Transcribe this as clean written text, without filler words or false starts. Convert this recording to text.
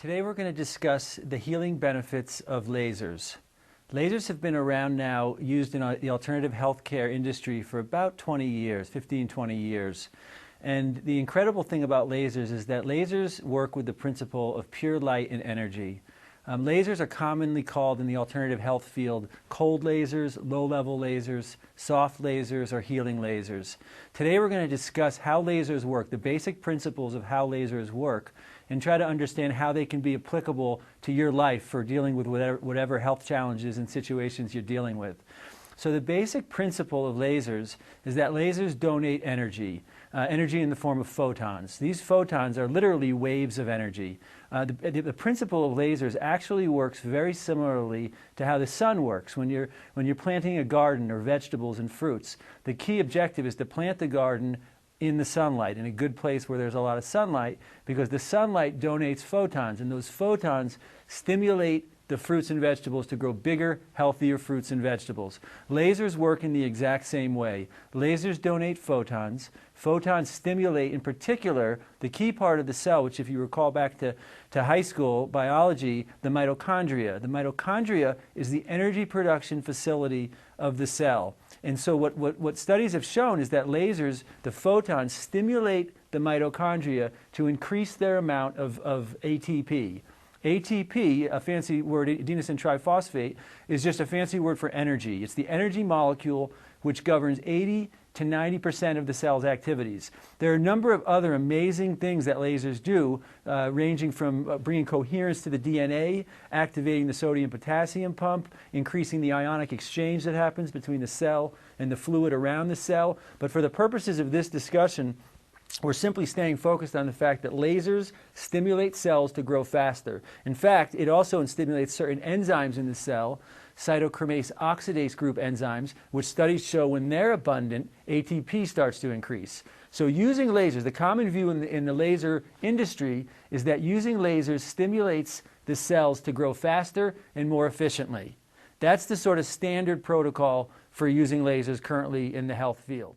Today we're going to discuss the healing benefits of lasers. Lasers have been around now, used in the alternative healthcare industry for about 20 years, 15, 20 years. And the incredible thing about lasers is that lasers work with the principle of pure light and energy. Lasers are commonly called in the alternative health field cold lasers, low-level lasers, soft lasers, or healing lasers. Today we're going to discuss how lasers work, the basic principles of how lasers work, and try to understand how they can be applicable to your life for dealing with whatever health challenges and situations you're dealing with. So the basic principle of lasers is that lasers donate energy, energy in the form of photons. These photons are literally waves of energy. The principle of lasers actually works very similarly to how the sun works. When you're planting a garden or vegetables and fruits, the key objective is to plant the garden in the sunlight, in a good place where there's a lot of sunlight, because the sunlight donates photons, and those photons stimulate the fruits and vegetables to grow bigger, healthier fruits and vegetables. Lasers work in the exact same way. Lasers donate photons. Photons stimulate, in particular, the key part of the cell, which if you recall back to high school biology, the mitochondria. The mitochondria is the energy production facility of the cell. And so what studies have shown is that lasers, the photons, stimulate the mitochondria to increase their amount of ATP. ATP, a fancy word, adenosine triphosphate, is just a fancy word for energy. It's the energy molecule which governs 80 to 90% of the cell's activities. There are a number of other amazing things that lasers do, ranging from bringing coherence to the DNA, activating the sodium-potassium pump, increasing the ionic exchange that happens between the cell and the fluid around the cell. But for the purposes of this discussion, we're simply staying focused on the fact that lasers stimulate cells to grow faster. In fact, it also stimulates certain enzymes in the cell, cytochromase oxidase group enzymes, which studies show when they're abundant, ATP starts to increase. So using lasers, the common view in the laser industry is that using lasers stimulates the cells to grow faster and more efficiently. That's the sort of standard protocol for using lasers currently in the health field.